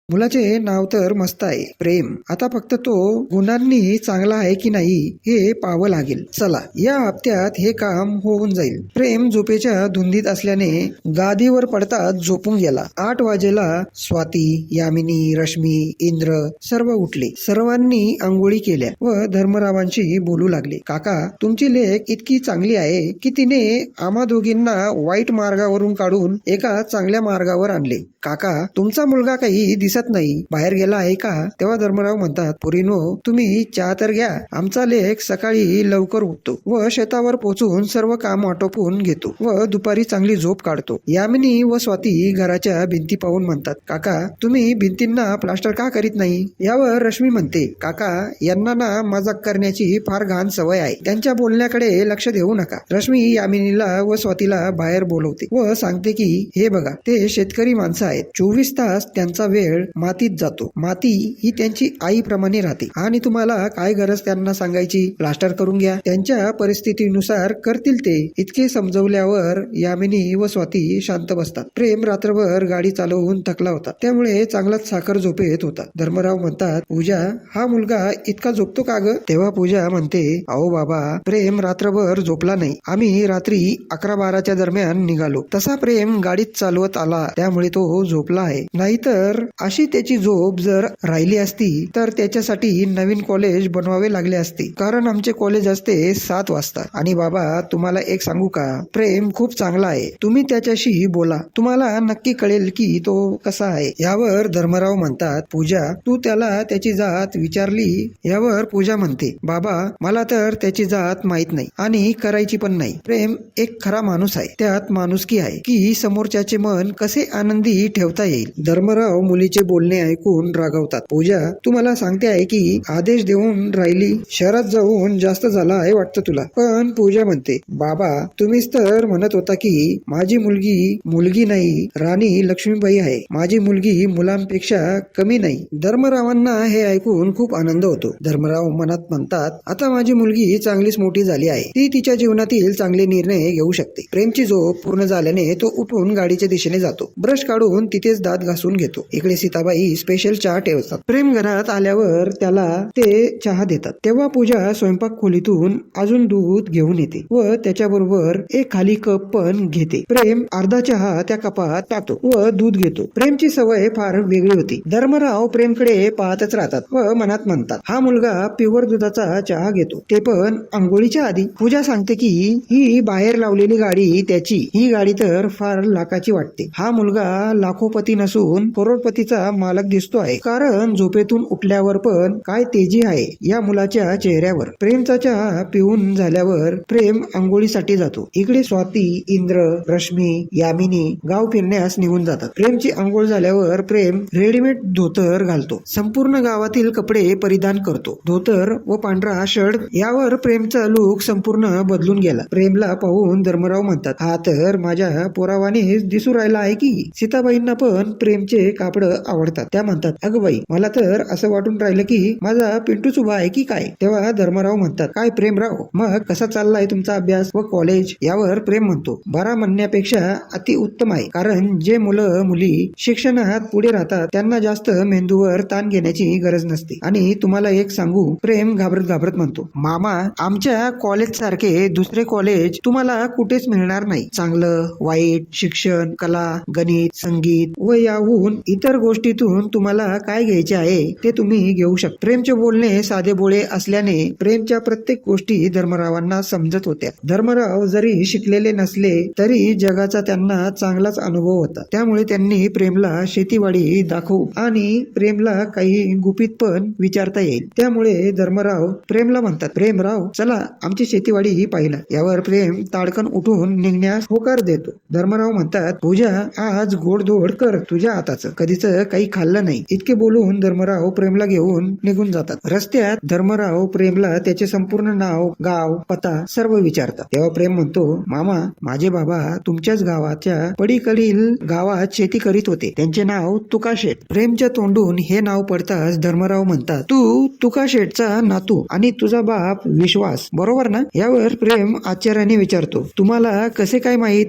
मुलाचे नाव तर मस्त आहे, प्रेम. आता फक्त तो गुणांनी चांगला आहे की नाही हे पाहावं लागेल. चला, या हप्त्यात हे काम होऊन जाईल. प्रेम झोपेच्या धुंदीत असल्याने गादीवर पडताच झोपून गेला. 8 वाजेला स्वाती, यामिनी, रश्मी, इंद्र सर्व उठले. सर्वांनी आंघोळी केल्या व धर्मरावांशी बोलू लागले. काका, तुमची लेक इतकी चांगली आहे की तिने आम्हा दोघींना वाईट मार्गावरून काढून एका चांगल्या मार्गावर आणले. काका, तुमचा मुलगा काही दिसत नाही, बाहेर गेला आहे का? तेव्हा धर्मराव म्हणतात, पोरीनो, तुम्ही चहा तर घ्या. आमचा लेक सकाळी लवकर उठतो व शेतावर पोहोचून सर्व काम आटोपून घेतो व दुपारी चांगली झोप काढतो. यामिनी व स्वाती घराच्या भिंती पाहून म्हणतात, काका, तुम्ही भिंतींना प्लास्टर का करीत नाही? यावर रश्मी म्हणते, काका, यांना ना मजाक करण्याची फार घाण सवय आहे, त्यांच्या बोलण्याकडे लक्ष देऊ नका. रश्मी यामिनीला व स्वातीला बाहेर बोलवते व सांगते की हे बघा, ते शेतकरी माणसं आहेत. 24 तास त्यांचा वेळ मातीत जातो. माती ही त्यांची आईप्रमाणे राहते आणि तुम्हाला काय गरज त्यांना सांगायची? प्लास्टर करून घ्या, त्यांच्या परिस्थितीनुसार करतील ते. इतके समजवल्यावर यामिनी व स्वाती शांत बसतात. प्रेम रात्रभर गाडी चालवून थकला होता, त्यामुळे चांगलाच साखर झोपेत होता. धर्मराव म्हणतात, पूजा, हा मुलगा इतका झोपतो का ग? तेव्हा पूजा म्हणते, अहो बाबा, प्रेम रात्रभर झोपला नाही. आम्ही रात्री 11-12च्या दरम्यान निघालो. तसा प्रेम गाडीत चालवत आला, त्यामुळे तो झोपला आहे. नाहीतर अशी त्याची झोप जर राहिली असती तर त्याच्यासाठी नवीन कॉलेज बनवावे लागले असते, कारण आमचे कॉलेज असते 7 वाजता. आणि बाबा, तुम्हाला एक सांगू का, प्रेम खूप चांगला आहे. तुम्ही त्याच्याशी बोला, तुम्हाला नक्की कळेल की तो कसा आहे. यावर धर्मराव म्हणतात, पूजा, तू त्याला त्याची जात विचारली? यावर पूजा म्हणते, बाबा, मला तर त्याची जात माहित नाही आणि करायची पण नाही. प्रेम एक खरा माणूस आहे, त्यात माणुसकी आहे की समोरच्याचे मन कसे आनंदी ठेवता येईल. धर्मराव मुलीचे बोलणे ऐकून रागावतात. पूजा, तू मला सांगते आहे की आदेश देऊन राहिली, शहरात जाऊन जास्त झाला आहे वाटतं तुला. पण पूजा म्हणते, बाबा, तुम्हीच तर म्हणत होता की माझी मुलगी मुलगी नाही, राणी लक्ष्मीबाई आहे. माझी मुलगी मुलांपेक्षा कमी नाही. धर्मरावांना हे ऐकून खूप आनंद होतो. धर्मराव मनात म्हणतात, आता माझी मुलगी चांगलीच मोठी झाली आहे, ती तिच्या जीवनातील चांगले निर्णय घेऊ शकते. प्रेमची झोप पूर्ण झाल्याने तो उठून गाडीच्या दिशेने जातो. ब्रश काढून तिथेच दात घासून घेतो. इकडे सीताबाई स्पेशल चहा ठेवतात. प्रेम घरात आल्यावर त्याला ते चहा देतात. तेव्हा पूजा स्वयंपाक खोलीतून अजून दूध घेऊन येते व त्याच्याबरोबर एक खाली कप पण घेते. प्रेम अर्धा चहा त्या कपात टाकतो व दूध घेतो. प्रेमची सवय फार वेगळी होती. धर्मराव प्रेमकडे पाहतच राहतात व मनात म्हणतात, हा मुलगा प्युअर दुधाचा चहा घेतो, ते पण आंघोळीच्या आधी. पूजा सांगते की ही बाहेर लावलेली गाडी त्याची, ही गाडी तर फार लाखाची वाटते. हा मुलगा लाखोपती नसून करोडपतीचा मालक दिसतो आहे, कारण झोपेतून उठल्यावर पण काय तेजी आहे या मुलाच्या चेहऱ्यावर. प्रेमचा चहा पिऊन झाल्यावर प्रेम आंघोळीसाठी जातो. इकडे स्वाती, इंद्र, रश्मी, यामिनी गाव फिरण्यास निघून जातात. प्रेमची आंघोळ झाल्यावर प्रेम रेडीमेड धोतर घालतो. संपूर्ण गावातील कपडे परिधान करतो. धोतर व पांढरा शर्ट यावर प्रेमचा लुक संपूर्ण बदलून गेला. प्रेमला पाहून धर्मराव म्हणतात, हा तर माझ्या पोरावाने दिसू राहिला आहे की. सीताबाईंना पण प्रेमचे कापड आवडतात. त्या म्हणतात, अगं बाई, मला तर असं वाटून राहिलं की माझा पिंटूच उभा आहे की काय. तेव्हा धर्मराव म्हणतात, काय प्रेमराव, मग कसा चाललाय तुमचा अभ्यास व कॉलेज? यावर प्रेम म्हणतो, बरा म्हणण्यापेक्षा अति उत्तम आहे, कारण जे मुलं मुली शिक्षणात पुढे राहतात त्यांना जास्त मेंदूवर ताण घेण्याची गरज नसते. आणि तुम्हाला एक सांगू, प्रेम घाबरत घाबरत म्हणतो, मामा, आमच्या कॉलेज सारखे दुसरे कॉलेज तुम्हाला कुठेच मिळणार नाही. चांगलं वाईट शिक्षण, कला, गणित, संगीत व याहून इतर गोष्टीतून तुम्हाला काय घ्यायचे आहे ते तुम्ही घेऊ शकता. प्रेमचे बोलणे साधे बोळे असल्याने प्रेमच्या प्रत्येक गोष्टी धर्मरावांना समजत होत्या. धर्मराव जरी शिकलेले नसले तरी जगाचा त्यांना चांगलाच अनुभव होता. त्यामुळे त्यांनी प्रेमला शेतीवाडी दाखवू आणि प्रेमला काही गुपित पण विचारता येईल. त्यामुळे धर्मराव प्रेमला म्हणतात, प्रेमराव, चला आमची शेतीवाडी ही पाहिला. यावर प्रेम ताडकन उठून निघण्यास होकार देतो. धर्मराव म्हणतात, पूजा, आज गोडधोड कर तुझ्या हाताचं, कधीच काही खाल्लं नाही. इतके बोलून धर्मराव प्रेमला घेऊन निघून जातात. रस्त्यात धर्मराव प्रेमला त्याचे संपूर्ण नाव, गाव, पत्ता सर्व विचारतात. तेव्हा प्रेम म्हणतो, मामा, माझे बाबा तुमच्याच गावाच्या पडीकडील गावात शेती करीत होते, त्यांचे नाव तुकाशेठ. प्रेमच्या तोंडून हे नाव पडताच धर्मराव म्हणतात, तू तुकाशेठचा नातू आणि तुझा बाप विश्वास, बरोबर ना? यावर प्रेम आश्चर्याने विचारतो, तुम्हाला कसे काय माहित?